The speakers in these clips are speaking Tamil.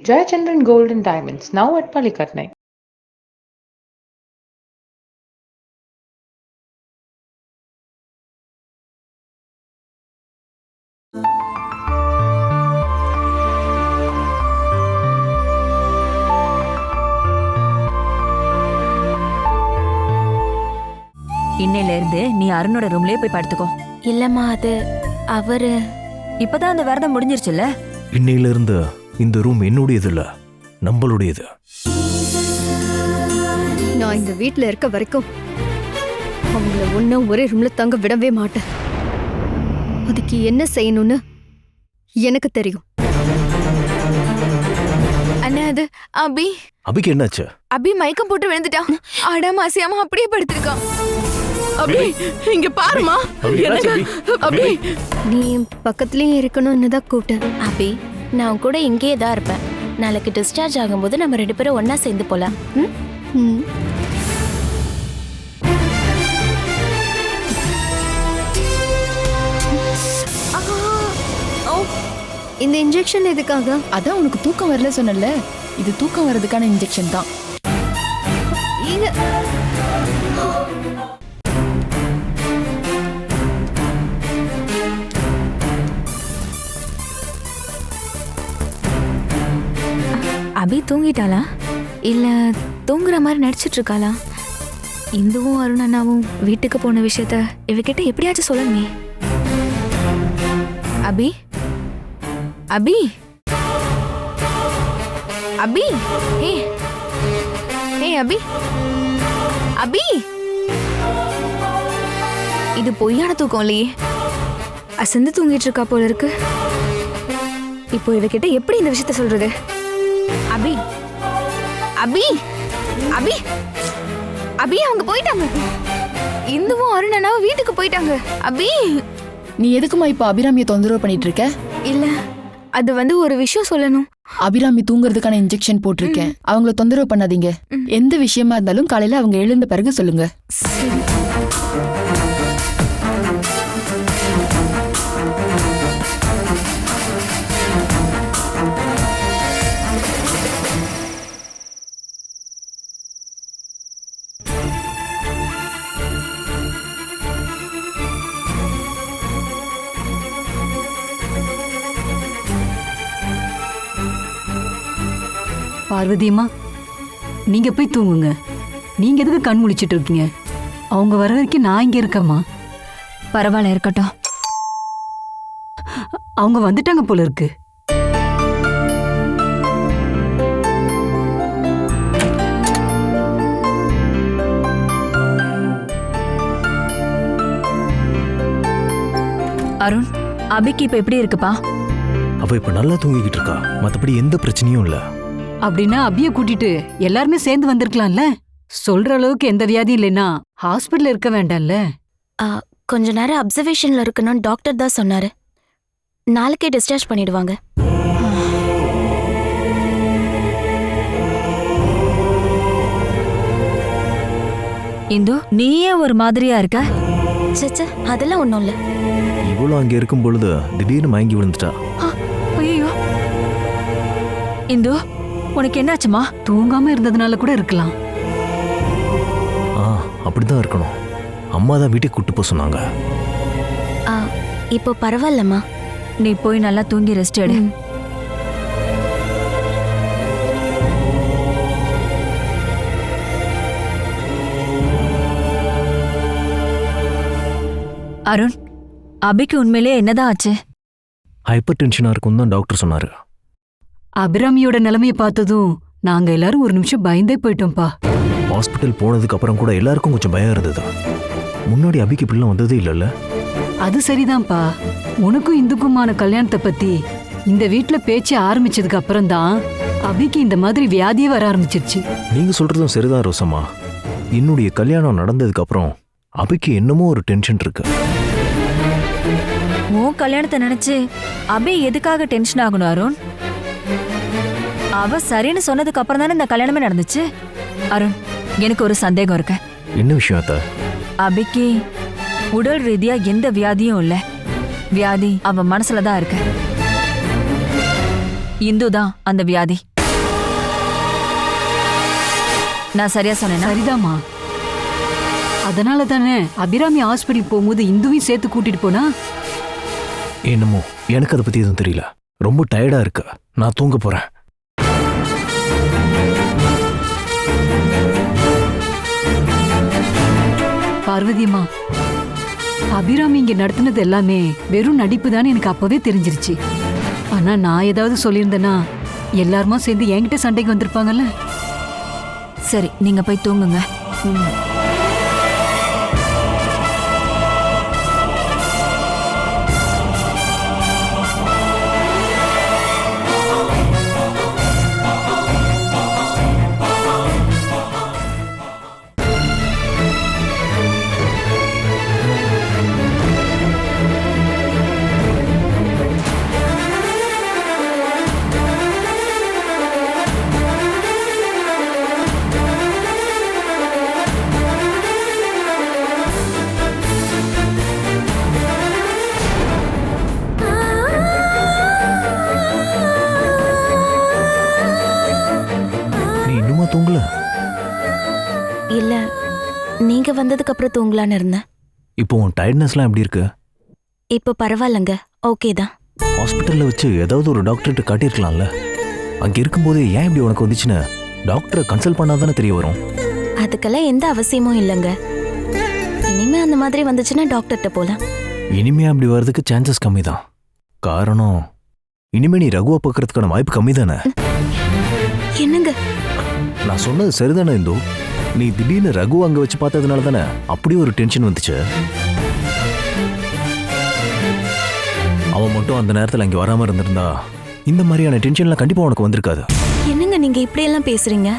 Jayachandran Gold and Diamonds, now at Palikatnai. இன்னையில இருந்து நீ அருணோட ரூம்லயே போய் படுத்துக்கோ. இல்லம்மா, அது அவரு இப்பதான் அந்த விரதம் முடிஞ்சிருச்சுல்ல. இன்னையில இருந்து இந்த ரூம் என்னுடையது இல்ல, நம்மளுடையது. நான் இந்த வீட்ல இருக்க வரைக்கும் அவங்கள ஒன்னும் ஒரே ரூம்ல தங்க விடவே மாட்டேன். அதுக்கு என்ன செய்யணும்னு எனக்கு தெரியும். அண்ணா, அது அபிக்கு என்னாச்சு? அபி மயக்கம் போட்டு விழுந்துட்டான். ஆடாம அசையாம அப்படியே படுத்திருக்கான். அபி, இங்க பாருமா. அபி, நீ பக்கத்துலயே இருக்கணும்னு தான் கூப்பிட்டேன். அபி, நான் கூட இங்கேயே தான் இருப்பேன். நாளைக்கு டிஸ்சார்ஜ் ஆகும்போது நம்ம 2 பேரும் ஒன்னா சேர்ந்து போலாம். இந்த இன்ஜெக்ஷன் எதுக்காக? அதான் உனக்கு தூக்கம் வரல சொன்னல, இது தூக்கம் வர்றதுக்கான இன்ஜெக்ஷன் தான். அபி தூங்கிட்டாளா இல்ல தூங்குற மாதிரி நடிச்சிட்டு இருக்காளா? இந்துவும் அருண் அண்ணாவும் வீட்டுக்கு போன விஷயத்த இவகிட்ட எப்படியாச்சும் சொல்லணுமே. அபி, அபி, அபி, ஹே ஹே அபி, அபி, இது பொய்யான தூக்கம் இல்லையே. அசந்து தூங்கிட்டு இருக்கா போல இருக்கு. இப்போ இவகிட்ட எப்படி இந்த விஷயத்த சொல்றது? அபி, அபி, அபி, அபி, அவங்க போயிட்டாங்க. இந்துவும் அருண் அண்ணாவும் வீட்டுக்கு போயிட்டாங்க. அபி, நீ எதுக்குமா இப்ப அபிராமியை தொந்தரவு பண்ணிட்டு இருக்க? இல்ல, அது ஒரு விஷயம் சொல்லணும். அபிராமி தூங்குறதுக்கான இன்ஜெக்ஷன் போட்டிருக்கேன். அவங்கள தொந்தரவு பண்ணாதீங்க. எந்த விஷயமா இருந்தாலும் காலையில அவங்க எழுந்த பிறகு சொல்லுங்க. பார்வதியம்மா, நீங்க போய் தூங்குங்க. நீங்க எதுக்கு கண் முழிச்சிட்டு இருக்கீங்க? அவங்க வர வரைக்கும் நான் இங்க இருக்கேம்மா. பரவாயில்ல, இருக்கட்டும். அவங்க வந்துட்டாங்க போல இருக்கு. அருண், அபிக்கு இப்ப எப்படி இருக்குப்பா? அவ இப்ப நல்லா தூங்கிக்கிட்டு இருக்கா. மத்தபடி எந்த பிரச்சனையும் இல்ல. அப்படின்னா அபிய கூட்டிட்டு எல்லாருமே சேர்ந்து வந்திருக்கலாம்ல. சொல்ற அளவுக்கு எந்த வியாதியும் இல்லைன்னா ஹாஸ்பிட்டல் இருக்க வேண்டாம்ல. கொஞ்ச நேரம் அப்சர்வேஷன்ல இருக்கணும்னு டாக்டர் தான் சொன்னாரு. நாளைக்கே டிஸ்சார்ஜ் பண்ணிடுவாங்க. இந்து, நீயே ஒரு மாதிரியா இருக்க. சச்ச, அதெல்லாம் ஒண்ணும் இல்ல. இவ்வளவு அங்க இருக்கும் பொழுது திடீர்னு மயங்கி விழுந்துட்டா. ஐயோ, இந்து, உனக்கு என்னாச்சுமா? தூங்காம இருந்ததுனால கூட இருக்கலாம். அப்படிதான் இருக்கணும். அம்மா தான் வீட்டுக்கு கூட்டு போக சொன்னாங்க. இப்போ பரவாயில்லம்மா. நீ போய் நல்லா தூங்கி ரெஸ்ட் எடு. அருண், அபிக்கு உண்மையிலேயே என்னதான் ஆச்சு? ஹைப்பர் டென்ஷனா இருக்கும் தான் டாக்டர் சொன்னாரு. அபிராமியோட நிலைமையை பார்த்ததும் நாங்க எல்லாரும் ஒரு நிமிஷம் பயந்தே போயிட்டோம்ப்பா. ஹாஸ்பிட்டல் போனதுக்கு அப்புறம் கூட எல்லாருக்கும் கொஞ்சம் பயம் இருந்தது. முன்னாடி அபிக்கு இப்படிலாம் வந்ததே இல்லைல்ல. அது சரிதான்ப்பா. உனக்கும் இந்துக்குமான கல்யாணத்தை பத்தி இந்த வீட்டுல பேச்சு ஆரம்பிச்சதுக்கு அப்புறம் தான் அபிக்கு இந்த மாதிரி வியாதியே வர ஆரம்பிச்சிருச்சு. நீங்க சொல்றதும் சரிதான் ரோசம்மா. என்னுடைய கல்யாணம் நடந்ததுக்கு அப்புறம் அபிக்கு என்னமோ ஒரு டென்ஷன் இருக்கு. உன் கல்யாணத்தை நினைச்சு அபி எதுக்காக டென்ஷன் ஆகணும் அருண்? அவ சரின்னு சொன்னதுக்கு அப்புறம் தானே இந்த கல்யாணமே நடந்துச்சு. அருண், எனக்கு ஒரு சந்தேகம் இருக்கு. என்ன விஷயம் அத்த? அபிக்கு உடல் ரீதியா எந்த வியாதியும் இல்ல. வியாதி அவ மனசுலதான் இருக்கு. இந்து தான் அந்த வியாதி. நான் சரியா சொன்னேனா? சரிதாம்மா. அதனால தானே அபிராமி ஹாஸ்பிட்டல் போகும்போது இந்துவையும் சேர்த்து கூட்டிட்டு போனா. என்னமோ எனக்கு அதை பத்தி எதுவும் தெரியல. ரொம்ப டயர்டா இருக்கு, நான் தூங்க போறேன். பார்வதியம்மா, அபிராமி இங்க நடத்தினது எல்லாமே வெறும் நடிப்பு தான் எனக்கு அப்பவே தெரிஞ்சிருச்சு. ஆனா நான் ஏதாவது சொல்லியிருந்தேன்னா எல்லாருமா சேர்ந்து என்கிட்ட சண்டைக்கு வந்திருப்பாங்கல்ல. சரி, நீங்க போய் தூங்குங்க. நீ இன்னுமா தூங்கல? இல்ல, நீங்க வந்ததுக்கு அப்புறம் தூங்கலான்னு இருந்தேன். இப்போ உன் டயர்ட்னஸ்லாம் எப்படி இருக்கு? இப்போ பரவாயில்லங்க, ஓகே தான். ஹாஸ்பிட்டல்ல வச்சு ஏதாவது ஒரு டாக்டர்கிட்ட காட்டியிருக்கலாம்ல. அங்க இருக்கும்போதே ஏன் இப்படி உனக்கு வந்துச்சுன்னு டாக்டரை கன்சல்ட் பண்ணாதானே தெரிய வரும். அதுக்கெல்லாம் எந்த அவசியமும் இல்லைங்க. இனிமே அந்த மாதிரி வந்துச்சுன்னா டாக்டர்கிட்ட போலாம். இனிமே அப்படி வர்றதுக்கு சான்சஸ் கம்மி தான். காரணம், இனிமே நீ ரகுவை பார்க்கறதுக்கான வாய்ப்பு கம்மி தானே. என்னங்க? நான் சொன்னது சரிதானே இந்து? நீ திடீர்னு ரகு அங்க வச்சு பார்த்ததுனால தானே அப்படி ஒரு டென்ஷன் வந்துச்சு. அவன் மட்டும் அந்த நேரத்தில் அங்கே வராம இருந்திருந்தா இந்த மாதிரியான டென்ஷன்லாம் கண்டிப்பா உனக்கு வந்திருக்காது. என்னங்க நீங்க இப்படி எல்லாம் பேசுறீங்க?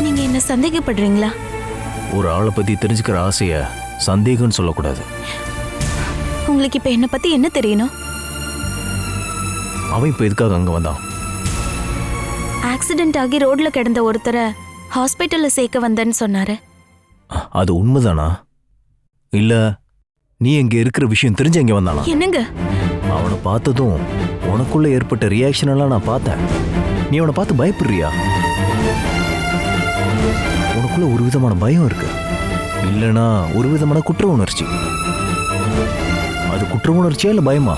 நீங்க என்ன சந்தேகப்படுறீங்களா? ஒரு ஆளை பத்தி தெரிஞ்சுக்கிற ஆசைய சந்தேகம்னு சொல்லக்கூடாது. உங்களுக்கு இப்ப என்ன பத்தி என்ன தெரியணும்? அவன் இப்ப எதுக்காக அங்க வந்தான்? ஆக்சிடென்ட் ஆகி ரோட்ல கிடந்த ஒருத்தரை ஹாஸ்பிட்டல்ல சேர்க்க வந்தேன்னு சொன்னாரு. அது உண்மைதானா? இல்ல நீ இங்க இருக்கிற விஷயம் தெரிஞ்சு இங்க வந்தானா? என்னங்க? அவனை பார்த்ததும் உனக்குள்ள ஏற்பட்ட ரியாக்ஷன் எல்லாம் நான் பார்த்தேன். நீ அவனை பார்த்து பயப்படுறியா? உனக்குள்ள ஒரு விதமான பயம் இருக்கு, இல்லனா ஒரு விதமான குற்ற உணர்ச்சி. அது குற்ற உணர்ச்சியா இல்ல பயமா?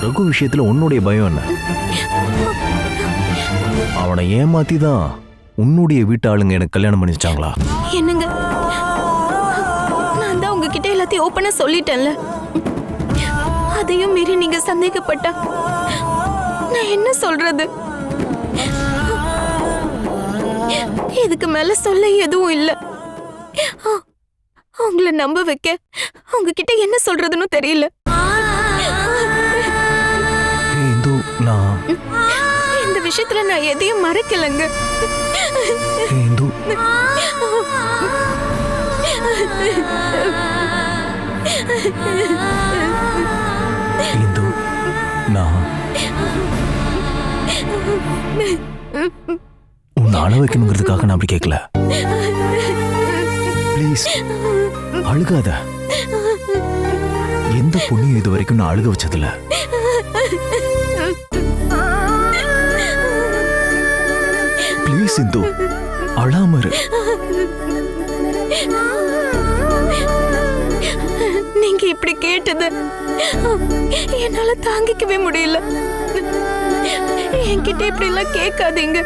ரகு விஷயத்துல உன்னுடைய பயம் என்ன? அவனை ஏமாத்தி தான் உன்னுடைய வீட்டு ஆளுங்க எனக்கு கல்யாணம் பண்ணி வச்சாங்களா? என்னங்க, நான் தான் உங்ககிட்ட எல்லாத்தையும் ஓப்பனா சொல்லிட்டேன்ல. அதையும் மீறி நீங்க சந்தேகப்பட்டா நான் என்ன சொல்றது? இதுக்கு மேல சொல்ல எதுவும் இல்ல. உங்களை நம்ப வைக்க உங்ககிட்ட என்ன சொல்றதுன்னு தெரியல. இந்து, நான் இந்த விஷயத்துல நான் எதையும் மறைக்கலங்க. இந்து, இந்து, நான் உன்னை அழ வைக்கணுங்கிறதுக்காக நான் அப்படி கேட்கல. ப்ளீஸ் அழுகாத. எந்த பொண்ணையும் இது வரைக்கும் நான் அழுக வச்சதில்ல. ப்ளீஸ் இந்து, அழாம இரு. நீங்க இப்படி கேட்டது என்னால தாங்கிக்கவே முடியல. என்கிட்ட இப்படி எல்லாம் கேட்காதீங்க.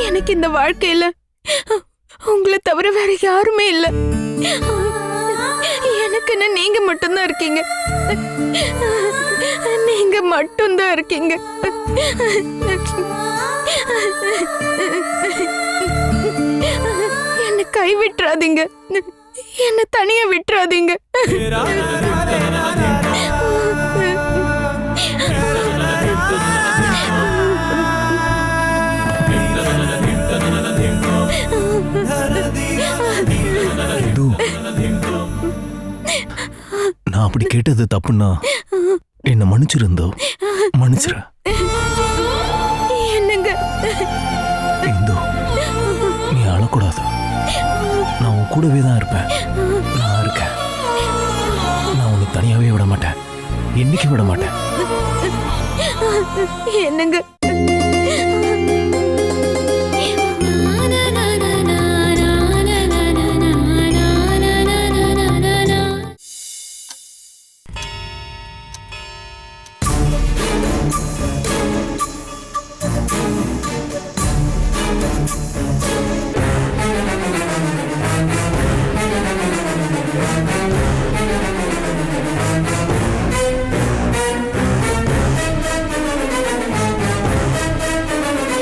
எனக்கு இந்த வாழ்க்கையில உங்களை தவிர வேற யாருமே இல்ல. எனக்குன்னு நீங்க மட்டும்தான் இருக்கீங்க. நீங்க மட்டும்தான் இருக்கீங்க. என்னை கை விட்டுறாதீங்க, என்னை தனியா விட்டுறாதீங்க. இந்து, நான் அப்படி கேட்டது தப்புன்னா என்ன மன்னிச்சிருந்தோ? மன்னிச்சிர. என்னங்க? இந்து, நீ அழக்கூடாது. நான் உன் கூடவே தான் இருப்பேன். நான் இருக்கேன். நான் உன்னை தனியாவே விட மாட்டேன், என்னைக்கு விட மாட்டேன். என்னங்க?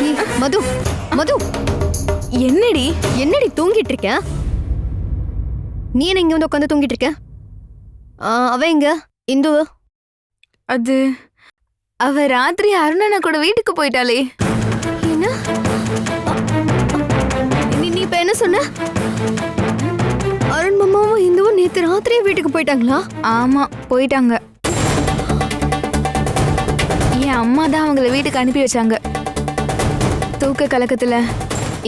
ஏய், மது மது என்னடி? என்னடி தூங்கிட்டு இருக்க? நீ என்ன இங்க வந்து உட்காந்து தூங்கிட்டு இருக்க? அவ எங்க இந்து? அது அவ ராத்திரி அருணண்ணா கூட வீட்டுக்கு போயிட்டாளே. என்ன? நீ இப்ப என்ன சொன்ன? அருண் மாமாவும் இந்துவும் நேத்து ராத்திரியே வீட்டுக்கு போயிட்டாங்களா? ஆமா, போயிட்டாங்க. என் அம்மா தான் அவங்கள வீட்டுக்கு அனுப்பி வச்சாங்க. தூக்க கலக்கத்துல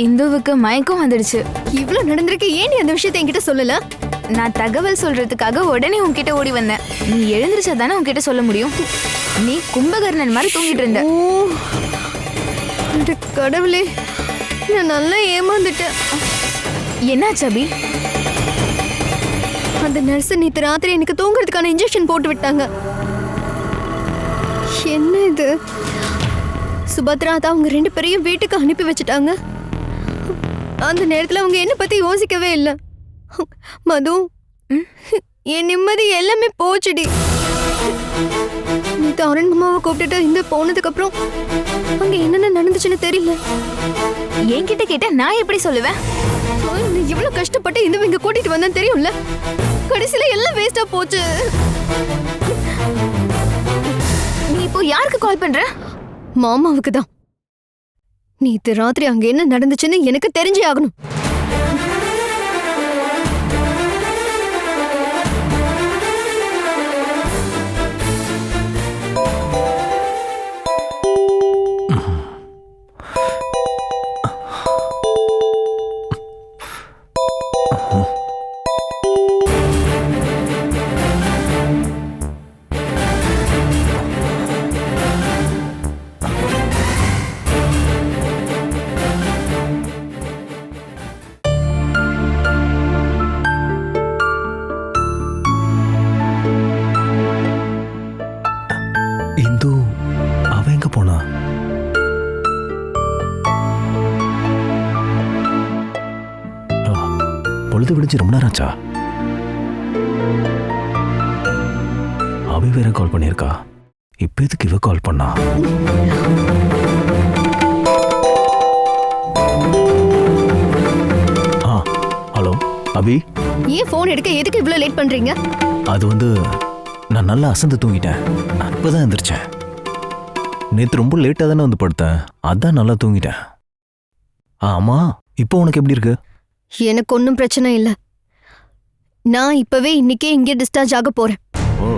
இந்துவுக்கு மயக்கம் வந்துடுச்சு. இவ்வளவு நடந்திருக்கு, ஏன் நீ அந்த விஷயத்தை என்கிட்ட சொல்லல? நான் தகவல் சொல்றதுக்காக உடனே உன்கிட்ட ஓடி வந்தேன். நீ எழுந்திருச்சா தானே உன்கிட்ட சொல்ல முடியும். நீ கும்பகர்ணன் மாதிரி தூங்கிட்டு இருந்த. ஓ அட கடவுளே, நான் நல்லா ஏமாந்துட்டேன். என்னாச்சு அபி? அந்த நர்ஸ் நேத்து ராத்திரி எனக்கு தூங்குறதுக்கான இன்ஜெக்ஷன் போட்டு விட்டாங்க. என்ன இது? சுபத்ரா தான் அவங்க 2 பேரையும் வீட்டுக்கு அனுப்பி வச்சுட்டாங்க. அந்த நேரத்துல அவங்க என்ன பத்தி யோசிக்கவே இல்லை. மது, என் நிம்மதி எல்லாமே போச்சுடி. நேத்து அருண் மாமாவை கூப்பிட்டுட்டு இந்த போனதுக்கு அப்புறம் அங்க என்னென்ன நடந்துச்சுன்னு தெரியல. என்கிட்ட கேட்ட நான் எப்படி சொல்லுவேன்? நீ இவ்வளவு கஷ்டப்பட்டு இந்த இங்க கூட்டிட்டு வந்தேன்னு தெரியும்ல. கடைசியில எல்லாம் வேஸ்டா போச்சு. நீ இப்போ யாருக்கு கால் பண்ற? மாமாவுக்கு தான். நேத்து ராத்திரி அங்க என்ன நடந்துச்சுன்னு எனக்கு தெரிஞ்சே ஆகணும். இந்து அவ எங்க போனா? பொழுது விடிஞ்சு ரொம்ப நேரம் ஆச்சா? அவ வேற கால் பண்ணியிருக்கா. இப்ப எதுக்கு இவ கால் பண்ணா? ஹலோ அபி, ஏன் போன் எடுக்க எதுக்கு இவ்வளவு லேட் பண்றீங்க? அது வந்து நான் நல்லா அசந்து தூங்கிட்டேன். அப்பதான் எந்திரிச்சேன். நேத்து ரொம்ப லேட்டா தானே வந்து படுத்தேன். அதான் நல்லா தூங்கிட்டேன். ஆமா, இப்போ உனக்கு எப்படி இருக்கு? எனக்கு ஒன்றும் பிரச்சனை இல்லை. நான் இப்பவே இன்னைக்கே இங்கே டிஸ்சார்ஜ் ஆக போறேன். ஓ,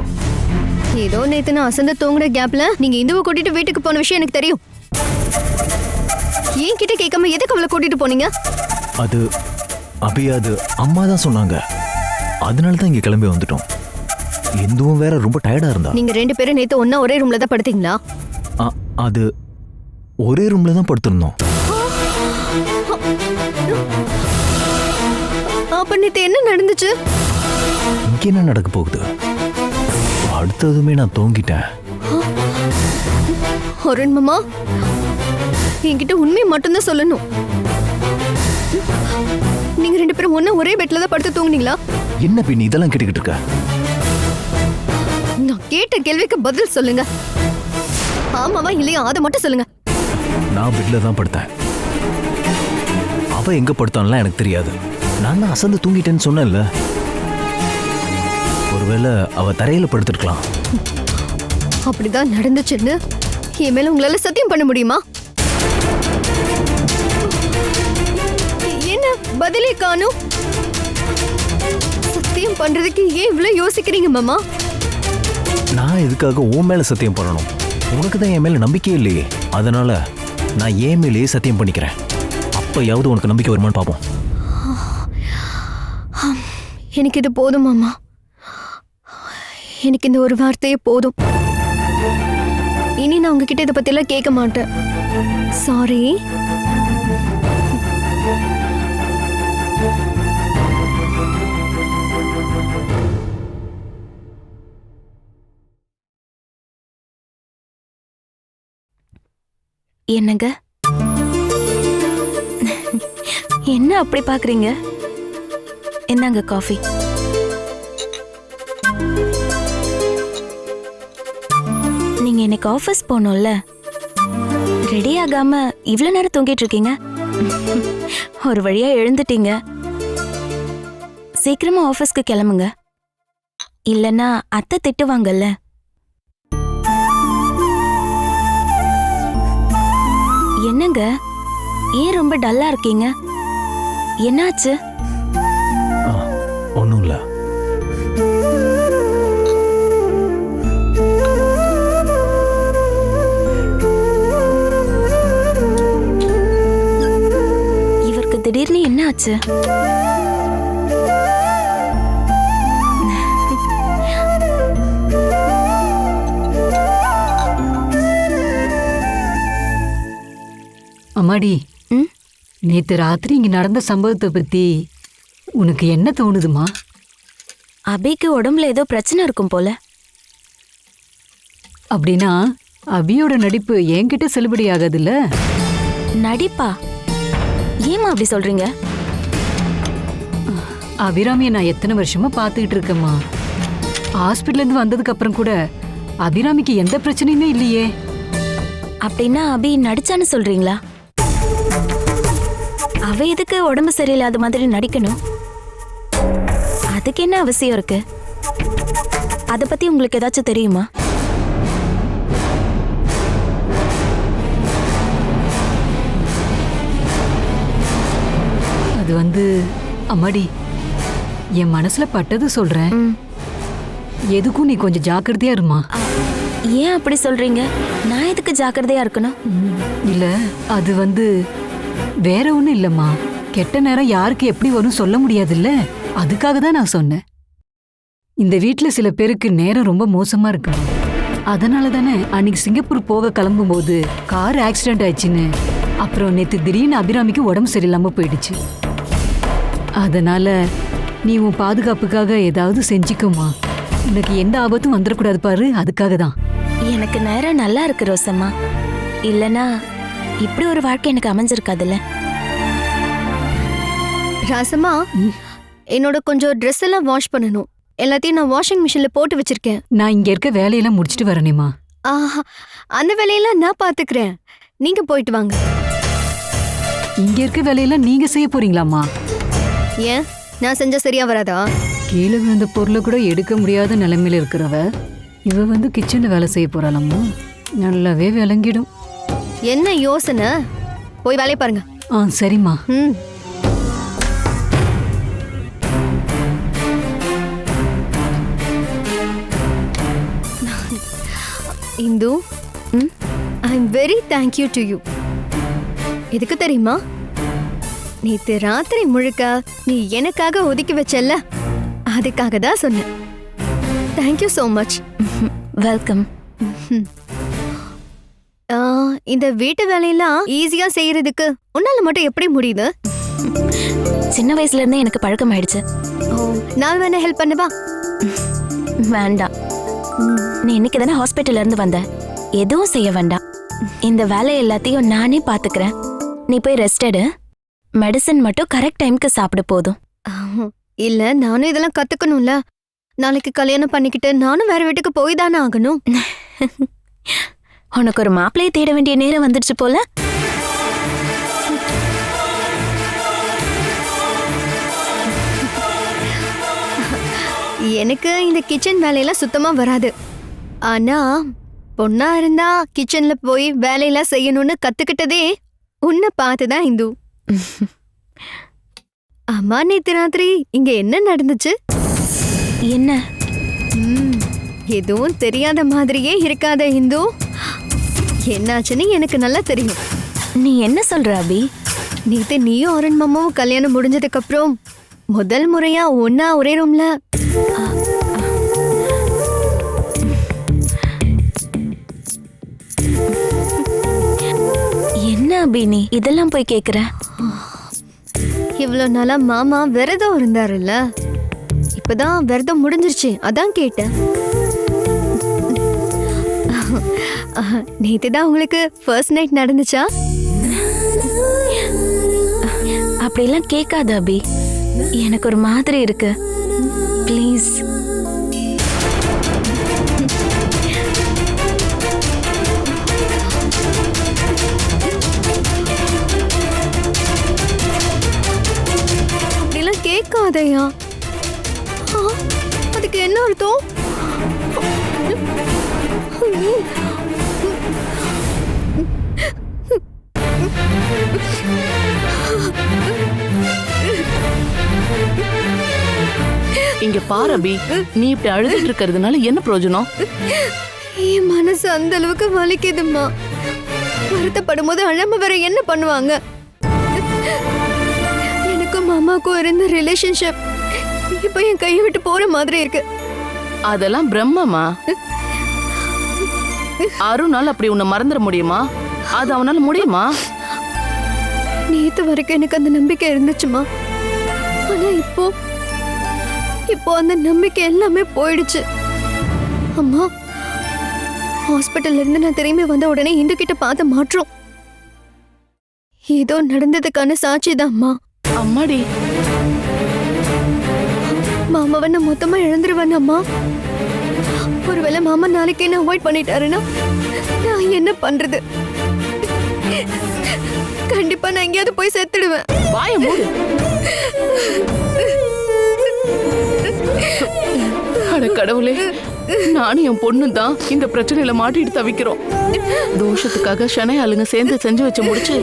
ஏதோ நேத்து நான் அசந்து தூங்குற கேப்ல நீங்க இந்துவை கூட்டிட்டு வீட்டுக்கு போன விஷயம் எனக்கு தெரியும். ஏன் கிட்ட கேட்காம எதுக்கு அவளை கூட்டிட்டு போனீங்க? அது அபி, அது அம்மா தான் சொன்னாங்க. அதனால தான் இங்க கிளம்பி வந்துட்டோம். இந்துவும் வேற ரொம்ப டயர்டா இருந்தா. நீங்க 2 பேரும் நேத்து ஒண்ணா ஒரே ரூம்ல தான் படுத்தீங்களா? அது ஒரே ரூம்ல தான் படுத்திருந்தோம். அப்ப நேத்து என்ன நடந்துச்சு? இங்க என்ன நடக்க போகுது? அடுத்ததுமே நான் தூங்கிட்டேன். அருண் மாமா, என்கிட்ட உண்மையை மட்டும்தான் சொல்லணும். நீங்க 2 பேரும் ஒண்ணா ஒரே பெட்ல தான் படுத்து தூங்குனீங்களா? என்ன பின் இதெல்லாம் கேட்டுக்கிட்டு இருக்க? நான் கேட்ட கேள்விக்கு பதில் சொல்லுங்க. ஆமாவா இல்லையா அதை மட்டும் சொல்லுங்க. நான் பெட்ல தான் படுத்தேன். அவ எங்க படுத்தான்லாம் எனக்கு தெரியாது. நான் தான் அசந்து தூங்கிட்டேன்னு சொன்னேன்ல. ஒருவேளை அவ தரையில படுத்திருக்கலாம். அப்படிதான் நடந்துச்சுன்னு என் மேல உங்களால சத்தியம் பண்ண முடியுமா? என்ன பதிலே காணும்? சத்தியம் பண்றதுக்கு ஏன் இவ்வளவு யோசிக்கிறீங்க மாமா? நான் எதுக்காக உன் மேல சத்தியம் பண்ணணும்? உனக்கு தான் என் மேல நம்பிக்கையே இல்லையே. அதனால நான் என் மேலேயே சத்தியம் பண்ணிக்கிறேன். அப்பயாவது உனக்கு நம்பிக்கை வருமான்னு பார்ப்போம். எனக்கு இது போதும் மாமா. எனக்கு இந்த ஒரு வார்த்தையே போதும். இனி நான் உங்ககிட்ட இதை பத்தி எல்லாம் கேட்க மாட்டேன். சாரி. என்னங்க என்ன அப்படி பாக்குறீங்க? என்னங்க காஃபி. நீங்க இன்னைக்கு ஆபீஸ் போகணும்ல, ரெடி ஆகாம இவ்வளவு நேரம் தூங்கிட்டு இருக்கீங்க. ஒரு வழியா எழுந்துட்டீங்க. சீக்கிரமா ஆபீஸ்க்கு கிளம்புங்க, இல்லனா அத்தை திட்டுவாங்கல்ல. என்னங்க ஏன் ரொம்ப டல்லா இருக்கீங்க? என்னாச்சு? ஒன்றும் இல்லை. இவருக்கு திடீர்னு என்ன ஆச்சு? அம்மாடி, ம்? நேத்து ராத்திரி இங்க நடந்த சம்பவத்தை பத்தி உனக்கு என்ன தோணுதுமா? அபிக்கு உடம்புல ஏதோ பிரச்சனை இருக்கும் போல. அப்படின்னா அபியோட நடிப்பு என்கிட்ட செல்லுபடி ஆகாதுல்ல? நடிப்பா? ஏமா அப்படி சொல்றீங்க? அபிராமியை நான் எத்தனை வருஷமா பார்த்துக்கிட்டு இருக்கேம்மா. ஹாஸ்பிட்டல்ல இருந்து வந்ததுக்கு அப்புறம் கூட அபிராமிக்கு எந்த பிரச்சனையுமே இல்லையே. அப்படின்னா அபி நடிச்சான்னு சொல்றீங்களா? அவ எதுக்கு உடம்பு சரியில்லாத மாதிரி நடிக்கணும்? அதுக்கு என்ன அவசியம் இருக்கு? அத பத்தி உங்களுக்கு ஏதாச்சும் தெரியுமா? அது வந்து அம்மாடி, என் மனசுல பட்டது சொல்றேன். ம். எதுக்கும் நீ கொஞ்சம் ஜாக்கிரதையா இருமா. ஏன் அப்படி சொல்றீங்க? நான் எதுக்கு ஜாக்கிரதையா இருக்கணும்? இல்ல, அது வந்து வேற ஒண்ணும் இல்லம்மா. கெட்ட நேரம் யாருக்கு எப்படி வரும் சொல்ல முடியாதுல்ல, அதுக்காக தான் நான் சொன்னேன். இந்த வீட்ல சில பேருக்கு நேரம் ரொம்ப மோசமா இருக்கு. அதனால தானே அன்னைக்கு சிங்கப்பூர் போக கிளம்பும் போது கார் ஆக்சிடென்ட் ஆயிடுச்சுன்னு, அப்புறம் நேத்து திடீர்னு அபிராமிக்கு உடம்பு சரியில்லாம போயிடுச்சு. அதனால நீ உன் பாதுகாப்புக்காக ஏதாவது செஞ்சுக்குமா. உனக்கு எந்த ஆபத்தும் வந்துடக்கூடாது பாரு, அதுக்காக தான். எனக்கு நேரம் நல்லா இருக்கு ரோசம்மா. இல்லனா இப்படி ஒரு வாழ்க்கை எனக்கு அமைஞ்சிருக்காதுல்ல. ராசம்மா, என்னோட கொஞ்சம் ட்ரெஸ் எல்லாம் வாஷ் பண்ணணும். எல்லாத்தையும் நான் வாஷிங் மிஷின்ல போட்டு வச்சிருக்கேன். நான் இங்க இருக்க வேலையெல்லாம் முடிச்சிட்டு வரேனேம்மா. ஆஹா, அந்த வேலையெல்லாம் நான் பாத்துக்கிறேன். நீங்க போயிட்டு வாங்க. இங்க இருக்க வேலையெல்லாம் நீங்க செய்ய போறீங்களாம்மா? ஏன், நான் செஞ்சா சரியா வராதா? கீழே விழுந்த பொருளை கூட எடுக்க முடியாத நிலைமையில இருக்கிறவ இவ வந்து கிச்சன்ல வேலை செய்ய போறாளம்மா. நல்லாவே விளங்கிடும். என்ன யோசனை? போய் வேலையை பாருங்க. சரிம்மா. ம். Hindu, I am very thank you to you. எதுக்கு தெரியுமா? நேத்து ராத்திரி முழுக்க நீ எனக்காக ஒதுக்கி வச்சல்ல, அதுக்காக தான் சொன்னேன். Thank you so much. வெல்கம். இந்த வீட்டு வேலையெல்லாம் ஈஸியா செய்யறதுக்கு உன்னால மட்டும் எப்படி முடியுது? சின்ன வயசுல இருந்தே எனக்கு பழக்கம் ஆயிடுச்சு. நான் வேணா ஹெல்ப் பண்ணவா? வேண்டாம். நீ இன்னைக்கு தானே ஹாஸ்பிட்டல்ல இருந்து வந்த, எதுவும் செய்ய வேண்டாம். இந்த வேலை எல்லாத்தையும் நானே பாத்துக்கிறேன். நீ போய் ரெஸ்ட் எடு. மெடிசன் மட்டும் கரெக்ட் டைம்க்கு சாப்பிட போதும். இல்ல, நானும் இதெல்லாம் கத்துக்கணும்ல. நாளைக்கு கல்யாணம் பண்ணிக்கிட்டு நானும் வேற வீட்டுக்கு போய் தானே ஆகணும். உனக்கு ஒரு மாப்பிள்ளையை தேட வேண்டிய நேரம் வந்துடுச்சு போல. எனக்கு இந்த கிச்சன் வேலையெல்லாம் சுத்தமா வராது. ஆனா பொண்ணா இருந்தா கிச்சன்ல போய் வேலையெல்லாம் செய்யணும்னு கத்துக்கிட்டதே உன்னை பார்த்துதான் இந்து. அம்மா, நேத்து ராத்திரி இங்க என்ன நடந்துச்சு? என்ன? எதுவும் தெரியாத மாதிரியே இருக்காத இந்து. என்னாச்சுன்னு எனக்கு நல்லா தெரியும். நீ என்ன சொல்ற அபி? நேத்து நீயும் அருண் மாமாவும் கல்யாணம் முடிஞ்சதுக்கு அப்புறம் முதல் முறையா ஒன்னா ஒரே ரூம்ல. என்ன அபி நீ இதெல்லாம் போய் கேக்குற? இவ்வளவு நாளா மாமா விரதம் இருந்தாருல்ல, இப்பதான் விரதம் முடிஞ்சிருச்சு, அதான் கேட்டேன். நேத்து தான் உங்களுக்கு ஃபர்ஸ்ட் நைட் நடந்துச்சா? அப்படிலாம் கேட்காத அபி, எனக்கு ஒரு மாதிரி இருக்கு. ப்ளீஸ். அப்படிலாம் கேட்காதயா. அதுக்கு என்ன அர்த்தம்? இங்க பாரு அபி, நீ இப்படி அழுதுட்டு இருக்கிறதுனால என்ன பிரயோஜனம்? என் மனசு அந்த அளவுக்கு வலிக்குதும்மா. வருத்தப்படும் போது அழாம வேற என்ன பண்ணுவாங்க? எனக்கும் மாமாக்கும் இருந்த ரிலேஷன்ஷிப் இப்ப என் கையை விட்டு போற மாதிரி இருக்கு. அதெல்லாம் பிரம்மமா. அருணால் அப்படி உன்னை மறந்துட முடியுமா? அது அவனால முடியுமா? நேத்து வரைக்கும் எனக்கு அந்த நம்பிக்கை இருந்துச்சுமா. ஆனா இப்போ அந்த நம்பிக்கை எல்லாமே போயிடுச்சு. அம்மா, ஹாஸ்பிட்டல்ல இருந்து நான் திரும்பி வந்த உடனே இந்து கிட்ட பார்த்த மாற்றம் ஏதோ நடந்ததுக்கான சாட்சிதான் அம்மா. அம்மாடி, மாமாவை நான் மொத்தமா இழந்துருவேன் அம்மா. ஒருவேளை மாமா நாளைக்கே என்ன அவாய்ட் பண்ணிட்டாருன்னா நான் என்ன பண்றது? கண்டிப்பா நான் எங்கேயாவது போய் செத்துடுவேன். வாய மூடு. அட கடவுளே, நானும் என் பொண்ணும் தான் இந்த பிரச்சனையில மாட்டிட்டு தவிக்கிறோம். தோஷத்துக்காக ஷனை ஆளுங்க சேர்ந்து செஞ்சு வச்சு முடிச்சு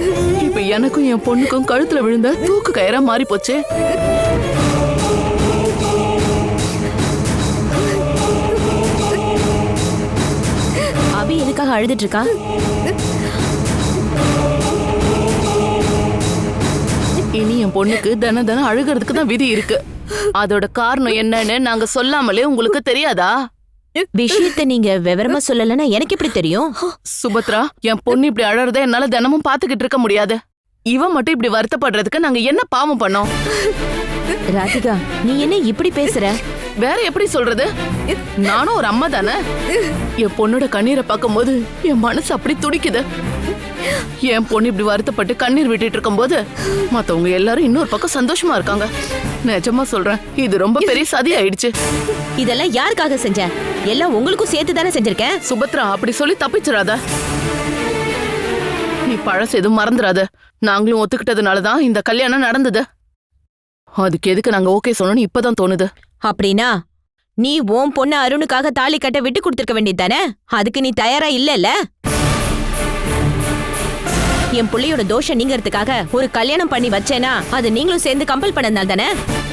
இப்ப எனக்கும் என் பொண்ணுக்கும் கழுத்துல விழுந்த தூக்கு கயிறா மாறி போச்சு. அபி எதுக்காக அழுதுட்டு இருக்கா? இனி என் பொண்ணுக்கு தினம் அழுகிறதுக்கு தான் விதி இருக்கு. அதோட காரணம் என்னன்னு நாங்க சொல்லாமலே உங்களுக்கு தெரியாதா? விஷயத்தை நீங்க விவரமா சொல்லலன்னா எனக்கு எப்படி தெரியும்? சுபத்ரா, என் பொண்ணு இப்படி அழறத என்னால தினமும் பாத்துக்கிட்டு இருக்க முடியாது. இவன் மட்டும் இப்படி வருத்தப்படுறதுக்கு நாங்க என்ன பாவம் பண்ணோம்? ராதிகா, நீ என்ன இப்படி பேசுற? வேற எப்படி சொல்றது? நானும் ஒரு அம்மா தானே. என் பொண்ணோட கண்ணீரை பார்க்கும்போது என் மனசு அப்படி துடிக்குது. என் பொண்ணு இப்படி வருத்தப்பட்டு கண்ணீர் விட்டுட்டு இருக்கும் போது மத்தவங்க எல்லாரும் இன்னொரு பக்கம் சந்தோஷமா இருக்காங்க. நிஜமா சொல்றேன், இது ரொம்ப பெரிய சதி ஆயிடுச்சு. இதெல்லாம் யாருக்காக செஞ்ச? எல்லாம் உங்களுக்கும் சேர்த்து தானே செஞ்சிருக்கேன். சுபத்ரா, அப்படி சொல்லி தப்பிச்சிடாத. நீ பழசு எதுவும் மறந்துடாத. நாங்களும் ஒத்துக்கிட்டதுனாலதான் இந்த கல்யாணம் நடந்தது. அதுக்கு எதுக்கு நாங்க ஓகே சொன்னோன்னு இப்பதான் தோணுது. அப்படின்னா நீ உன் பொண்ணு அருணுக்காக தாலி கட்ட விட்டு கொடுத்துருக்க வேண்டியது தானே? அதுக்கு நீ தயாரா இல்லல்ல? என் புள்ளையோட தோஷம் நீங்கிறதுக்காக ஒரு கல்யாணம் பண்ணி வச்சேனா அது நீங்களும் சேர்ந்து கம்பல் பண்ணதுனால தானே?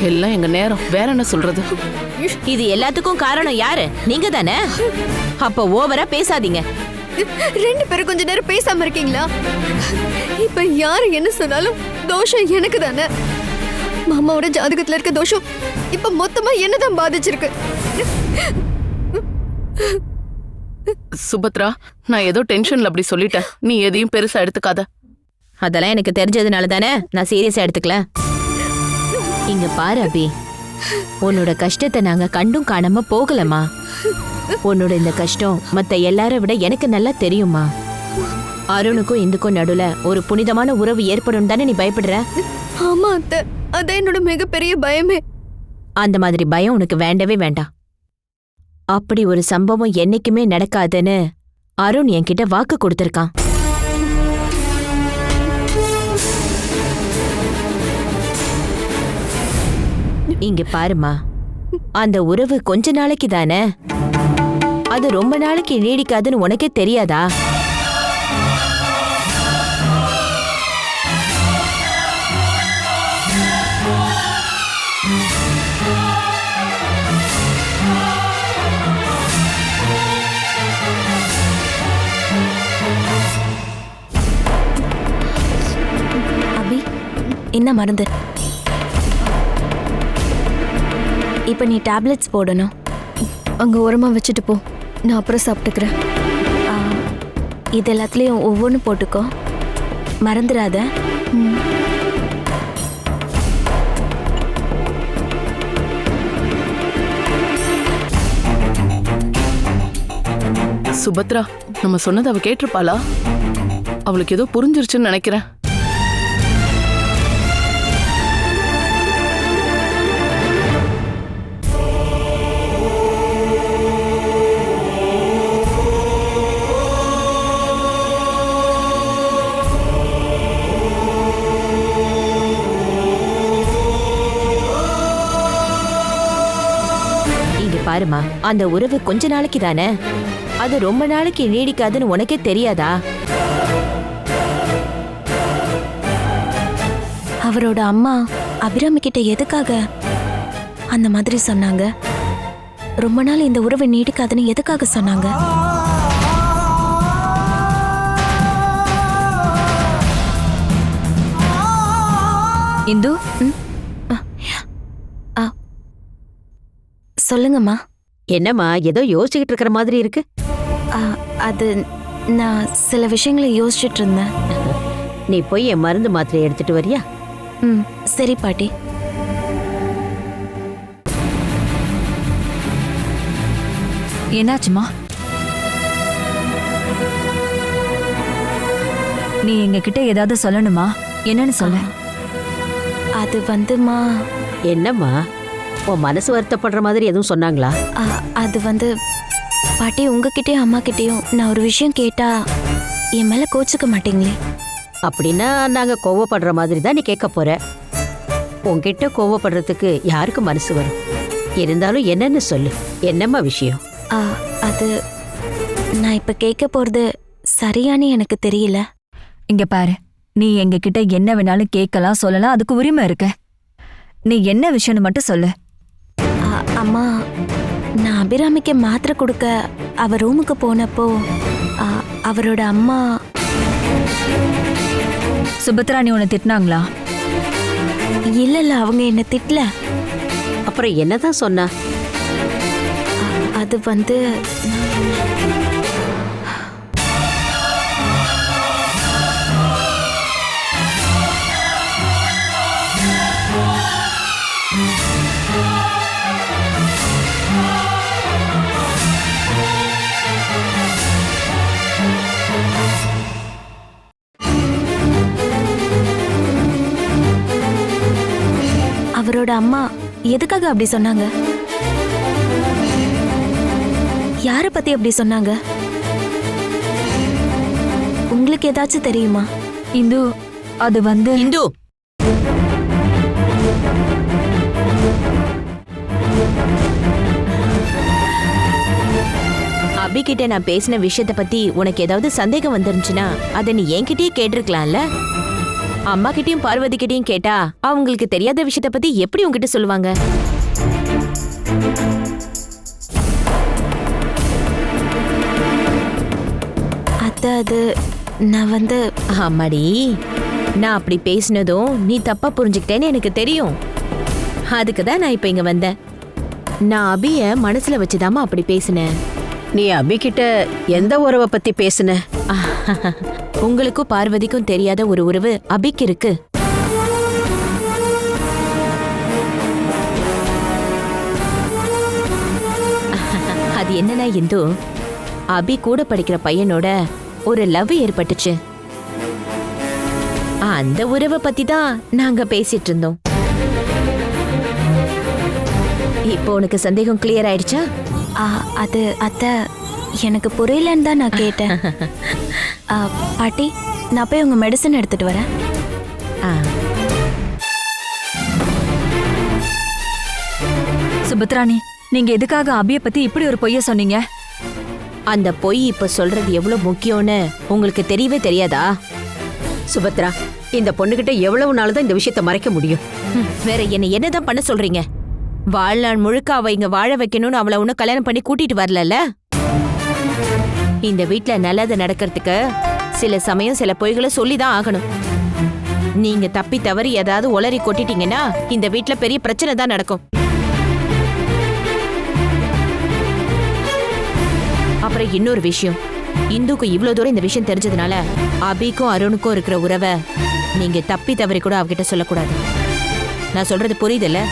எல்லாம் எங்க நேரம். வேற என்ன சொல்றது? இது எல்லாத்துக்கும் காரணம் யாரு? நீங்க தானே? அப்ப ஓவரா பேசாதீங்க. ரெண்டு பேரும் கொஞ்ச நேரம் பேசாம இருக்கீங்களா? இப்ப யாரு என்ன சொன்னாலும் தோஷம் எனக்கு தானே. மாமாவோட ஜாதகத்துல இருக்க தோஷம் இப்ப மொத்தமா என்னதான் பாதிச்சிருக்கு. சுபத்ரா, நான் ஏதோ டென்ஷன்ல அப்படி சொல்லிட்டேன். நீ எதையும் பெருசா எடுத்துக்காத. அதெல்லாம் எனக்கு தெரிஞ்சதுனால தானே நான் சீரியஸா எடுத்துக்கல. இங்க பாரு அபி, உன்னோட கஷ்டத்தை நாங்க கண்டும் காணாம போகலமா. உன்னோட இந்த கஷ்டம் மத்த எல்லாரை விட எனக்கு நல்லா தெரியுமா. அருணுக்கும் இந்துக்கும் நடுவுல ஒரு புனிதமான உறவு ஏற்படும் தானே நீ பயப்படுற? ஆமா அத்தை, அதான் என்னோட மிகப்பெரிய பயமே. அந்த மாதிரி பயம் உனக்கு வேண்டவே வேண்டாம். அப்படி ஒரு சம்பவம் என்னைக்குமே நடக்காதுன்னு அருண் என்கிட்ட வாக்கு கொடுத்திருக்கான். இங்க பாருமா, அந்த உறவு கொஞ்ச நாளைக்கு தானே, அது ரொம்ப நாளைக்கு நீடிக்காதுன்னு உனக்கே தெரியாதா? என்ன மருந்து? இப்ப நீ டேப்லெட்ஸ் போடணும். அங்க ஓரமா வச்சுட்டு போ, நான் அப்புறம் சாப்பிட்டுக்கிறேன். இது எல்லாத்துலயும் ஒவ்வொன்று போட்டுக்கோ, மறந்துடாத. சுபத்ரா, நம்ம சொன்னதை அவ கேட்டிருப்பாளா? அவளுக்கு ஏதோ புரிஞ்சிருச்சுன்னு நினைக்கிறேன். இங்க பாருமா, அந்த உறவு கொஞ்ச நாளைக்கு தானே, அது ரொம்ப நாளைக்கு நீடிக்காதுன்னு உனக்கே தெரியாதா? அவரோட அம்மா அபிராமி கிட்ட எதுக்காக அந்த மாதிரி சொன்னாங்க? ரொம்ப நாள் இந்த உறவு நீடிக்காதுன்னு எதுக்காக சொன்னாங்க? இந்து, சொல்லுங்கம்மா. என்னம்மா ஏதோ யோசிச்சுக்கிட்டு இருக்கிற மாதிரி இருக்கு? அது நான் சில விஷயங்களை யோசிச்சுட்டு இருந்தேன். நீ போய் என் மருந்து மாத்திரை எடுத்துட்டு வரியா? ம், சரி பாட்டி. என்னாச்சுமா? நீ எங்க கிட்ட ஏதாவது சொல்லணுமா? என்னன்னு சொல்ல. அது வந்துமா, என்னம்மா, உன் மனசு வருத்தப்படுற மாதிரி எதுவும் சொன்னாங்களா? அது வந்து பாட்டி, உங்ககிட்டயும் அம்மா கிட்டயும் நான் ஒரு விஷயம் கேட்டா என் மேல கோச்சுக்க மாட்டீங்களே? அப்படின்னா நாங்க கோவப்படுற மாதிரி தான் நீ கேட்க போற. உன்கிட்ட கோவப்படுறதுக்கு யாருக்கு மனசு வரும்? இருந்தாலும் என்னன்னு சொல்லு, என்னம்மா விஷயம்? அது நான் இப்ப கேட்க போறது சரியானு எனக்கு தெரியல. இங்க பாரு, நீ எங்க கிட்ட என்ன வேணாலும் கேட்கலாம், சொல்லலாம், அதுக்கு உரிமை இருக்கு. நீ என்ன விஷயம்னு மட்டும் சொல்லு. அம்மா, நான் அபிராமிக்கு மாத்திரை கொடுக்க அவ ரூமுக்கு போனப்போ அவரோட அம்மா. சுபத்ரா, நீ உன்னை திட்டினாங்களா? இல்ல, அவங்க என்ன திட்டல. அப்புறம் என்னதான் சொன்னா? அது வந்து அவரோட அம்மா எதுக்காக அப்படி சொன்னாங்க? யார பத்தி அப்படி சொன்னாங்க? உங்களுக்கு ஏதாச்சும் தெரியுமா? இந்து, அது வந்து இந்து, அபி கிட்ட நான் பேசின விஷயத்தை பத்தி உனக்கு ஏதாவது சந்தேகம் வந்துருந்துச்சுன்னா அதை நீ என்கிட்டயே கேட்டிருக்கலாம்ல. அம்மா கிட்டயும் பார்வதி கிட்டயும் கேட்டா அவங்களுக்கு தெரியாத விஷயத்த பத்தி எப்படி உங்ககிட்ட சொல்லுவாங்க? அது நான் வந்து அம்மாடி, நான் அப்படி பேசினதும் நீ தப்பா புரிஞ்சுக்கிட்டேன்னு எனக்கு தெரியும். அதுக்கு தான் நான் இப்ப இங்க வந்தேன். நான் அபிய மனசுல வச்சுதாமா அப்படி பேசினேன். நீ அபி கிட்ட எந்த உறவை பத்தி பேசுன? உங்களுக்கும் பார்வதிக்கும் தெரியாத ஒரு உறவு அபிக்கு இருக்கு. அது என்னன்னா இந்து, அபி கூட படிக்கிற பையனோட ஒரு லவ் ஏற்பட்டுச்சு. அந்த உறவை பத்தி தான் நாங்க பேசிட்டு இருந்தோம். இப்போ உனக்கு சந்தேகம் கிளியர் ஆயிடுச்சா? அது அத்தை, எனக்கு புரியலன்னு தான் நான் கேட்டேன். பாட்டி, நான் போய் உங்க மெடிசன் எடுத்துட்டு வரேன். சுபத்ராணி, நீங்க எதுக்காக அபிய பத்தி இப்படி ஒரு பொய்ய சொன்னீங்க? அந்த பொய் இப்ப சொல்றது எவ்வளவு முக்கியம்னு உங்களுக்கு தெரியவே தெரியாதா? சுபத்ரா, இந்த பொண்ணுகிட்ட எவ்வளவு நாள் தான் இந்த விஷயத்தை மறைக்க முடியும்? வேற என்னதான் பண்ண சொல்றீங்க? வாழ்நாள் முழுக்க அவ இங்க வாழ வைக்கணும்னு அவளை ஒன்னும் கல்யாணம் பண்ணி கூட்டிட்டு வரல. இந்த வீட்ல நல்லது நடக்கிறதுக்கு சில சமயம் சில பொய்களை சொல்லிதான் ஆகணும். நீங்க தப்பி தவறி ஏதாவது உளறி கொட்டிட்டீங்கன்னா இந்த வீட்ல பெரிய பிரச்சனை தான் நடக்கும். அப்புறம் இன்னொரு விஷயம், இந்துக்கு இவ்வளவு தூரம் இந்த விஷயம் தெரிஞ்சதுனால அபிக்கும் அருணுக்கும் இருக்கிற உறவை நீங்க தப்பி தவறி கூட அவகிட்ட சொல்லக்கூடாது. நான் சொல்றது புரியுதுல்ல?